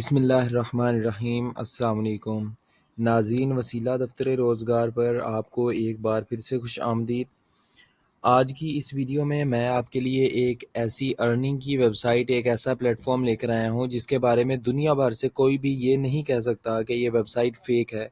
बिस्मिल्लाहिर्रहमानिर्रहीम। अस्सलाम वालेकुम नाज़रीन, वसीला दफ्तर रोज़गार पर आपको एक बार फिर से खुश आमदीद। आज की इस वीडियो में मैं आपके लिए एक ऐसी अर्निंग की वेबसाइट, एक ऐसा प्लेटफॉर्म लेकर आया हूँ जिसके बारे में दुनिया भर से कोई भी ये नहीं कह सकता कि ये वेबसाइट फेक है।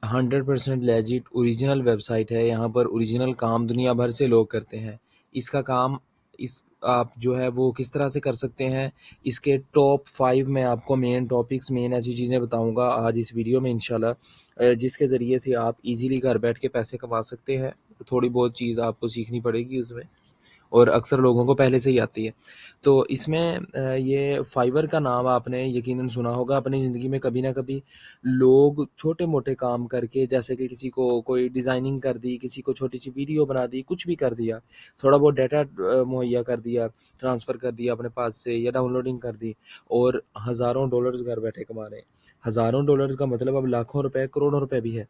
100% लेजिट ओरिजिनल वेबसाइट है। यहाँ पर ओरिजिनल काम दुनिया भर से लोग करते हैं। इसका काम इस आप जो है वो किस तरह से कर सकते हैं, इसके टॉप 5 मैं आपको मेन टॉपिक्स, मेन ऐसी चीज़ें बताऊंगा आज इस वीडियो में इंशाल्लाह, जिसके ज़रिए से आप इजीली घर बैठ के पैसे कमा सकते हैं। थोड़ी बहुत चीज़ आपको सीखनी पड़ेगी उसमें, और अक्सर लोगों को पहले से ही आती है। तो इसमें ये फाइवर का नाम आपने यकीनन सुना होगा अपनी ज़िंदगी में कभी ना कभी। लोग छोटे-मोटे काम करके, जैसे कि किसी को कोई डिज़ाइनिंग कर दी, किसी को छोटी-सी वीडियो बना दी, कुछ भी कर दिया, थोड़ा बहुत डाटा मुहैया कर दिया, ट्रांसफ़र कर दिया अपने पास से या डाउनलोडिंग कर दी, और हज़ारों डॉलर्स घर बैठे कमा रहे हैं। हज़ारों डॉलर्स का मतलब अब लाखों रुपए, करोड़ों रुपए भी है।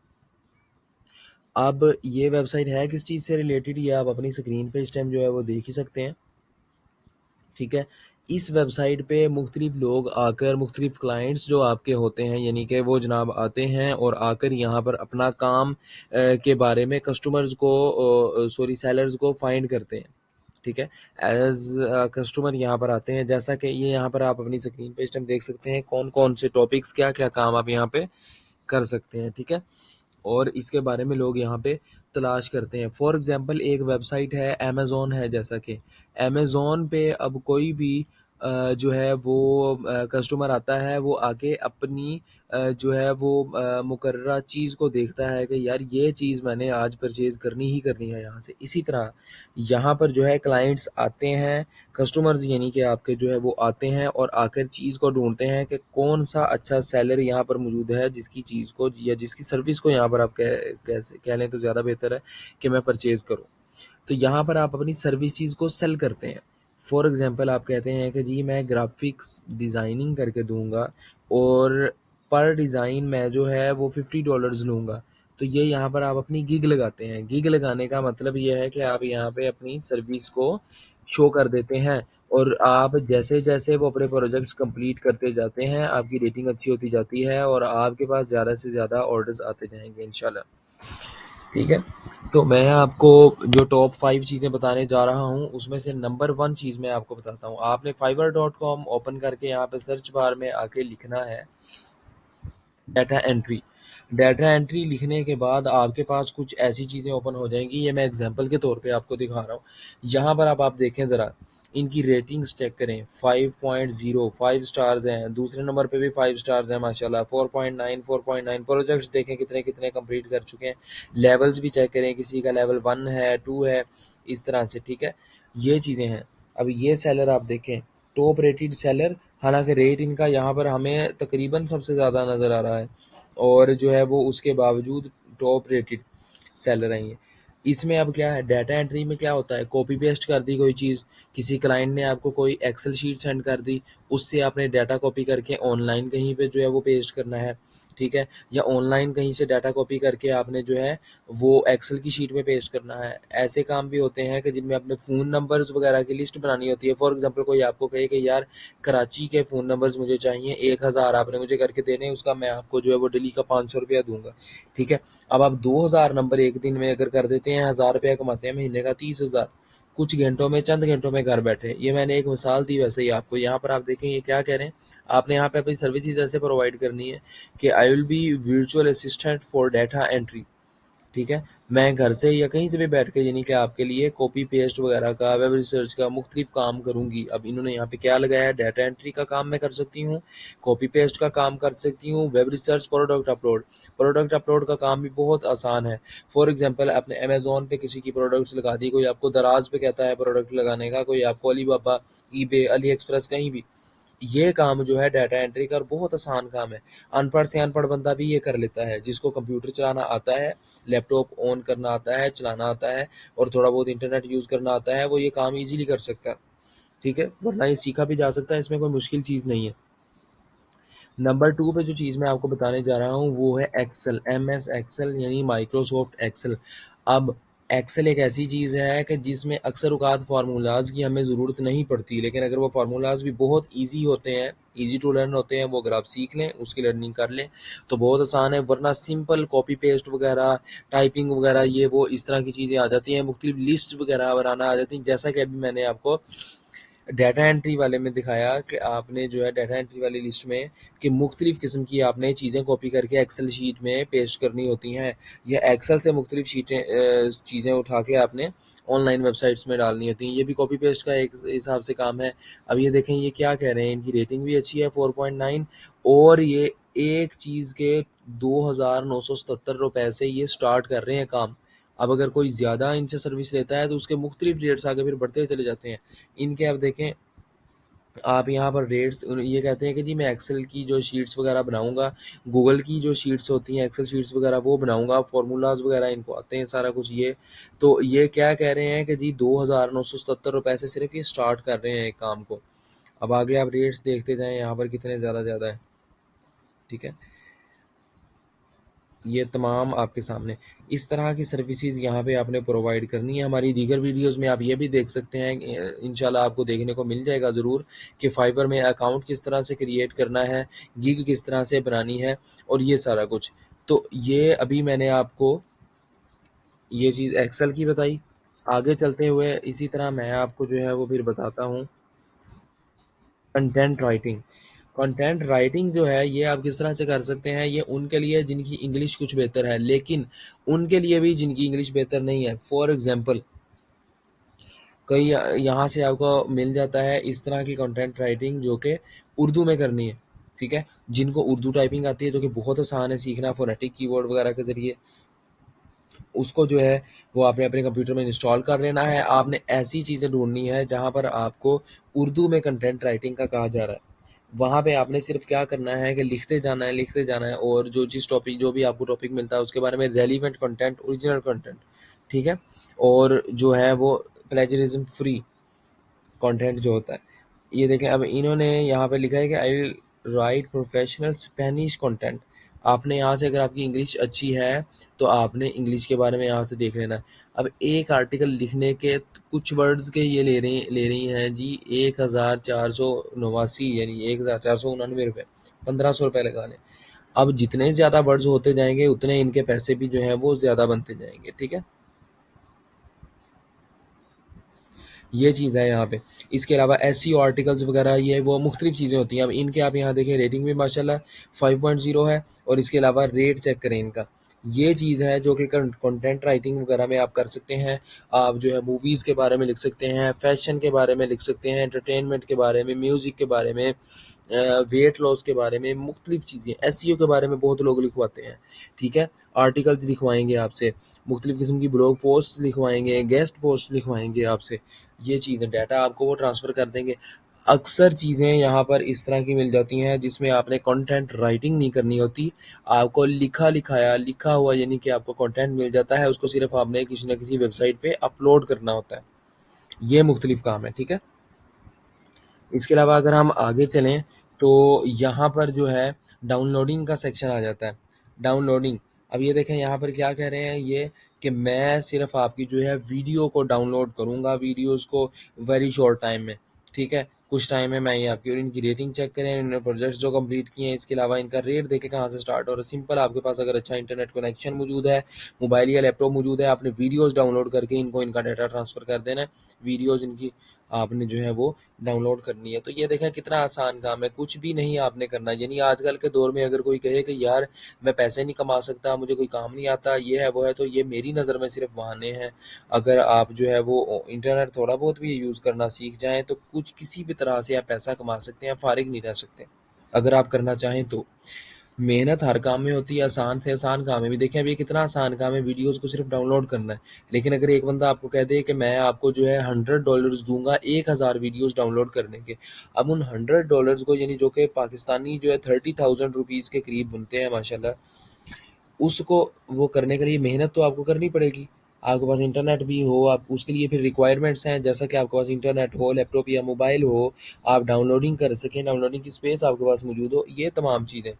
अब ये वेबसाइट है किस चीज़ से रिलेटेड, ये आप अपनी स्क्रीन पे इस टाइम जो है वो देख ही सकते हैं। ठीक है, इस वेबसाइट पे मुख्तलिफ लोग आकर, मुख्तलिफ क्लाइंट्स जो आपके होते हैं, यानी कि वो जनाब आते हैं और आकर यहाँ पर अपना काम के बारे में कस्टमर्स को, सॉरी सेलर्स को फाइंड करते हैं। ठीक है, एज कस्टमर यहाँ पर आते हैं, जैसा कि ये यहाँ पर आप अपनी स्क्रीन पे इस टाइम देख सकते हैं कौन कौन से टॉपिक्स, क्या क्या काम आप यहाँ पे कर सकते हैं। ठीक है, और इसके बारे में लोग यहाँ पे तलाश करते हैं। फॉर एग्जांपल एक वेबसाइट है अमेज़न है, जैसा कि अमेज़न पे अब कोई भी जो है वो कस्टमर आता है, वो आके अपनी जो है वो मुकर्ररा चीज़ को देखता है कि यार ये चीज़ मैंने आज परचेज़ करनी ही करनी है यहाँ से। इसी तरह यहाँ पर जो है क्लाइंट्स आते हैं, कस्टमर्स यानी कि आपके जो है वो आते हैं और आकर चीज़ को ढूँढते हैं कि कौन-सा अच्छा सेलर यहाँ पर मौजूद है, जिसकी चीज़ को या जिसकी सर्विस को यहाँ पर आप कह लें तो ज़्यादा बेहतर है कि मैं परचेज़ करूँ। तो यहाँ पर आप अपनी सर्विसेज़ को सेल करते हैं। फॉर एग्ज़ाम्पल आप कहते हैं कि जी मैं ग्राफ़िक्स डिज़ाइनिंग करके दूँगा और पर डिज़ाइन मैं जो है वो $50 लूँगा। तो ये यहाँ पर आप अपनी गिग लगाते हैं। गिग लगाने का मतलब ये है कि आप यहाँ पे अपनी सर्विस को शो कर देते हैं, और आप जैसे-जैसे वो अपने प्रोजेक्ट्स कंप्लीट करते जाते हैं, आपकी रेटिंग अच्छी होती जाती है और आपके पास ज़्यादा से ज़्यादा ऑर्डर्स आते जाएँगे इंशाल्लाह। ठीक है, तो मैं आपको जो टॉप 5 चीज़ें बताने जा रहा हूँ, उसमें से नंबर 1 चीज़ मैं आपको बताता हूँ। आपने fiverr.com ओपन करके यहाँ पे सर्च बार में आके लिखना है डाटा एंट्री। डाटा एंट्री लिखने के बाद आपके पास कुछ ऐसी चीज़ें ओपन हो जाएंगी, ये मैं एग्जांपल के तौर पे आपको दिखा रहा हूँ। यहाँ पर आप देखें ज़रा, इनकी रेटिंग्स चेक करें। 5.0 5 स्टार्स हैं, दूसरे नंबर पे भी 5 स्टार्स हैं माशाल्लाह। 4.9 4.9 प्रोजेक्ट्स देखें कितने कितने कंप्लीट कर चुके हैं। लेवल्स भी चेक करें, किसी का लेवल 1 है, 2 है, इस तरह से। ठीक है, ये चीज़ें हैं। अब ये सेलर आप देखें, टॉप रेटेड सेलर, हालांकि रेट इनका यहाँ पर हमें तकरीबन सबसे ज़्यादा नज़र आ रहा है, और जो है वो उसके बावजूद टॉप रेटेड सेलर हैं ये। इसमें अब क्या है, डाटा एंट्री में क्या होता है, कॉपी पेस्ट कर दी कोई चीज़, किसी क्लाइंट ने आपको कोई एक्सेल शीट सेंड कर दी, उससे आपने डाटा कॉपी करके ऑनलाइन कहीं पे जो है वो पेस्ट करना है। ठीक है, या ऑनलाइन कहीं से डाटा कॉपी करके आपने जो है वो एक्सेल की शीट में पेस्ट करना है। ऐसे काम भी होते हैं कि जिनमें अपने फ़ोन नंबर्स वगैरह की लिस्ट बनानी होती है। फॉर एग्जांपल कोई आपको कहे कि यार कराची के फ़ोन नंबर्स मुझे चाहिए, 1000 आपने मुझे करके देने, उसका मैं आपको जो है वो डेली का 500 रुपया दूंगा। ठीक है, अब आप 2000 नंबर एक दिन में अगर कर देते हैं, 1000 रुपया कमाते हैं, महीने का 30,000, कुछ घंटों में, चंद घंटों में घर बैठे। ये मैंने एक मिसाल दी वैसे ही आपको। यहाँ पर आप देखें ये क्या कह रहे हैं, आपने यहाँ पे अपनी सर्विसेज ऐसे प्रोवाइड करनी है कि I will be virtual assistant for data entry. ठीक है, मैं घर से या कहीं से भी बैठ के यानी कि आपके लिए कॉपी पेस्ट वगैरह का, वेब रिसर्च का मुख्तलिफ काम करूंगी। अब इन्होंने यहाँ पे क्या लगाया है, डाटा एंट्री का काम मैं कर सकती हूँ, कॉपी पेस्ट का काम कर सकती हूँ, वेब रिसर्च, प्रोडक्ट अपलोड का काम भी बहुत आसान है। फॉर एग्जांपल आपने अमेजोन पे किसी की प्रोडक्ट्स लगा दी, कोई आपको दराज पे कहता है प्रोडक्ट लगाने का, कोई आपको अलीबाबा, ईबे, अली एक्सप्रेस, कहीं भी, ये काम जो है डाटा एंट्री का बहुत आसान काम है। अनपढ़ से अनपढ़ बंदा भी ये कर लेता है, जिसको कंप्यूटर चलाना आता है, लैपटॉप ऑन करना आता है, चलाना आता है, और थोड़ा बहुत इंटरनेट यूज़ करना आता है, वो ये काम इजीली कर सकता है। ठीक है, वरना ये सीखा भी जा सकता है, इसमें कोई मुश्किल चीज़ नहीं है। नंबर 2 पे जो चीज़ मैं आपको बताने जा रहा हूँ वो है एक्सेल, MS एक्सेल यानी माइक्रोसॉफ्ट एक्सेल। अब एक्सेल एक ऐसी चीज़ है कि जिसमें अक्सर औक़ात फार्मूलाज़ की हमें ज़रूरत नहीं पड़ती, लेकिन अगर वो फार्मूलाज़ भी बहुत ईज़ी होते हैं, ईज़ी टू लर्न होते हैं, वो अगर आप सीख लें, उसकी लर्निंग कर लें तो बहुत आसान है। वरना सिंपल कॉपी पेस्ट वगैरह, टाइपिंग वगैरह, ये वो इस तरह की चीज़ें आ जाती हैं, मुख्तलिफ लिस्ट वगैरह बनाना आ जाती हैं। जैसा कि अभी मैंने आपको डाटा एंट्री वाले में दिखाया कि आपने जो है डाटा एंट्री वाली लिस्ट में कि मुख्तलिफ किस्म की आपने चीज़ें कॉपी करके एक्सेल शीट में पेस्ट करनी होती हैं, या एक्सेल से मुख्तलिफ चीज़ें उठा के आपने ऑनलाइन वेबसाइट्स में डालनी होती हैं। ये भी कॉपी पेस्ट का एक हिसाब से काम है। अब ये देखें ये क्या कह रहे हैं, इनकी रेटिंग भी अच्छी है 4.9, और ये एक चीज़ के 2,977 रुपए से ये स्टार्ट कर रहे हैं काम। अब अगर कोई ज़्यादा इनसे सर्विस लेता है तो उसके मुख्तलिफ रेट्स आगे फिर बढ़ते चले जाते हैं। इनके अब देखें आप यहाँ पर रेट्स, ये कहते हैं कि जी मैं एक्सेल की जो शीट्स वगैरह बनाऊंगा, गूगल की जो शीट्स होती हैं एक्सेल शीट्स वगैरह वो बनाऊंगा, फार्मूलाज वगैरह इनको आते हैं सारा कुछ। ये तो ये क्या कह रहे हैं कि जी 2,977 रुपए से सिर्फ ये स्टार्ट कर रहे हैं एक काम को। अब आगे आप रेट्स देखते जाएं यहाँ पर कितने ज़्यादा है, ठीक है। ये तमाम आपके सामने इस तरह की सर्विसेज यहाँ पे आपने प्रोवाइड करनी है। हमारी दीगर वीडियोस में आप ये भी देख सकते हैं, इंशाल्लाह आपको देखने को मिल जाएगा ज़रूर कि फाइवर में अकाउंट किस तरह से क्रिएट करना है, गिग किस तरह से बनानी है, और ये सारा कुछ। तो ये अभी मैंने आपको ये चीज़ एक्सेल की बताई। आगे चलते हुए इसी तरह मैं आपको जो है वो फिर बताता हूँ कंटेंट राइटिंग। कंटेंट राइटिंग जो है ये आप किस तरह से कर सकते हैं, ये उनके लिए जिनकी इंग्लिश कुछ बेहतर है, लेकिन उनके लिए भी जिनकी इंग्लिश बेहतर नहीं है। फॉर एग्जांपल कई यहाँ से आपको मिल जाता है इस तरह की कंटेंट राइटिंग जो कि उर्दू में करनी है, ठीक है। जिनको उर्दू टाइपिंग आती है जो कि बहुत आसान है सीखना फोनेटिक कीवर्ड वगैरह के ज़रिए, उसको जो है वो आपने अपने कंप्यूटर में इंस्टॉल कर लेना है। आपने ऐसी चीज़ें ढूंढनी है जहाँ पर आपको उर्दू में कंटेंट राइटिंग का कहा जा रहा है। वहाँ पे आपने सिर्फ क्या करना है कि लिखते जाना है, और जो जिस टॉपिक जो भी आपको टॉपिक मिलता है उसके बारे में रेलिवेंट कंटेंट, ओरिजिनल कंटेंट, ठीक है। और जो है वो प्लेजरिज्म फ्री कंटेंट जो होता है। ये देखें अब इन्होंने यहाँ पे लिखा है कि I will write professional Spanish content. आपने यहाँ से अगर आपकी इंग्लिश अच्छी है तो आपने इंग्लिश के बारे में यहाँ से देख लेना। अब एक आर्टिकल लिखने के कुछ वर्ड्स के ये ले रही हैं जी 1,489, यानी 1,499 रुपये, 1,500 रुपये लगा लें। अब जितने ज़्यादा वर्ड्स होते जाएंगे उतने इनके पैसे भी जो हैं वो ज़्यादा बनते जाएंगे, ठीक है। ये चीज़ है यहाँ पे। इसके अलावा एसईओ आर्टिकल्स वगैरह ये वो मुख्तलिफ चीज़ें होती हैं। अब इनके आप यहाँ देखें रेटिंग भी माशाल्लाह 5.0 है, और इसके अलावा रेट चेक करें इनका। ये चीज़ है जो कि कंटेंट राइटिंग वगैरह में आप कर सकते हैं। आप जो है मूवीज़ के बारे में लिख सकते हैं, फैशन के बारे में लिख सकते हैं, एंटरटेनमेंट के बारे में, म्यूज़िक के बारे में, वेट लॉस के बारे में, मुख्तलिफ चीज़ें एसईओ के बारे में बहुत लोग लिखवाते हैं, ठीक है। आर्टिकल्स लिखवाएंगे आपसे, मुख्तलिफ किस्म की ब्लॉग पोस्ट लिखवाएंगे, गेस्ट पोस्ट लिखवाएंगे आपसे। ये चीज़ें डाटा आपको वो ट्रांसफ़र कर देंगे। अक्सर चीज़ें यहाँ पर इस तरह की मिल जाती हैं जिसमें आपने कंटेंट राइटिंग नहीं करनी होती, आपको लिखा हुआ यानी कि आपको कंटेंट मिल जाता है, उसको सिर्फ आपने किसी न किसी वेबसाइट पे अपलोड करना होता है। ये मुख्तलिफ काम है, ठीक है। इसके अलावा अगर हम आगे चलें तो यहाँ पर जो है डाउनलोडिंग का सेक्शन आ जाता है। डाउनलोडिंग, अब ये देखें यहाँ पर क्या कह रहे हैं ये कि मैं सिर्फ आपकी जो है वीडियो को डाउनलोड करूँगा, वीडियोस को वेरी शॉर्ट टाइम में, ठीक है। कुछ टाइम में मैं ये आपकी, और इनकी रेटिंग चेक करें, इन्होंने प्रोजेक्ट्स जो कंप्लीट किए हैं, इसके अलावा इनका रेट देखें कहाँ से स्टार्ट हो रहा है। सिंपल, आपके पास अगर अच्छा इंटरनेट कनेक्शन मौजूद है, मोबाइल या लैपटॉप मौजूद है, आपने वीडियोज़ डाउनलोड करके इनको इनका डाटा ट्रांसफ़र कर देना है। वीडियोज़ इनकी आपने जो है वो डाउनलोड करनी है। तो ये देखें कितना आसान काम है, कुछ भी नहीं आपने करना। यानी आजकल के दौर में अगर कोई कहे कि यार मैं पैसे नहीं कमा सकता, मुझे कोई काम नहीं आता, ये है वो है, तो ये मेरी नज़र में सिर्फ बहाने हैं। अगर आप जो है वो इंटरनेट थोड़ा बहुत भी यूज़ करना सीख जाएं तो कुछ किसी भी तरह से आप पैसा कमा सकते हैं, फारिग नहीं रह सकते अगर आप करना चाहें तो। मेहनत हर काम में होती है, आसान से आसान काम है। भी देखें अभी कितना आसान काम है, वीडियोज़ को सिर्फ डाउनलोड करना है। लेकिन अगर एक बंदा आपको कह दे कि मैं आपको जो है $100 दूंगा 1,000 वीडियोज़ डाउनलोड करने के, अब उन $100 को, यानी जो कि पाकिस्तानी जो है 30,000 रुपीज़ के करीब बनते हैं माशाल्लाह, उसको वो करने के लिए मेहनत तो आपको करनी पड़ेगी। आपके पास इंटरनेट भी हो, आप उसके लिए फिर रिक्वायरमेंट्स हैं, जैसा कि आपके पास इंटरनेट हो, लैपटॉप या मोबाइल हो, आप डाउनलोडिंग कर सकें, डाउनलोडिंग की स्पेस आपके पास मौजूद हो, ये तमाम चीज़ें।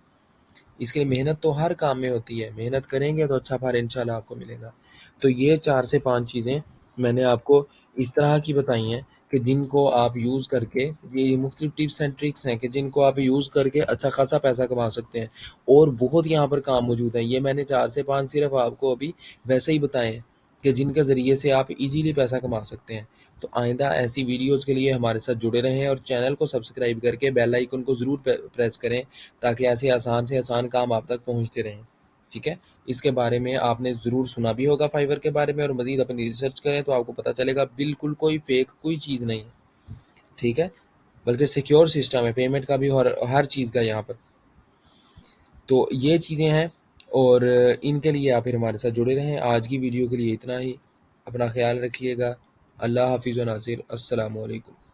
इसके लिए मेहनत तो हर काम में होती है, मेहनत करेंगे तो अच्छा फल इंशाल्लाह आपको मिलेगा। तो ये 4 से 5 चीज़ें मैंने आपको इस तरह की बताई हैं कि जिनको आप यूज़ करके, ये मुख्तलिफ टिप्स एंड ट्रिक्स हैं कि जिनको आप यूज़ करके अच्छा खासा पैसा कमा सकते हैं और बहुत यहाँ पर काम मौजूद हैं। ये मैंने 4 से 5 सिर्फ आपको अभी वैसे ही बताए हैं कि जिनके ज़रिए से आप इजीली पैसा कमा सकते हैं। तो आइंदा ऐसी वीडियोज़ के लिए हमारे साथ जुड़े रहें और चैनल को सब्सक्राइब करके बेल आइकन को ज़रूर प्रेस करें ताकि ऐसे आसान से आसान काम आप तक पहुँचते रहें। ठीक है? इसके बारे में आपने ज़रूर सुना भी होगा फाइवर के बारे में, और मज़ीद अपनी रिसर्च करें तो आपको पता चलेगा बिल्कुल कोई फेक कोई चीज़ नहीं है। ठीक है? बल्कि सिक्योर सिस्टम है पेमेंट का भी और हर चीज़ का यहाँ पर। तो ये चीज़ें हैं और इनके लिए आप फिर हमारे साथ जुड़े रहें। आज की वीडियो के लिए इतना ही। अपना ख्याल रखिएगा। अल्लाह हाफ़िज़ व नासिर। अस्सलामु अलैकुम।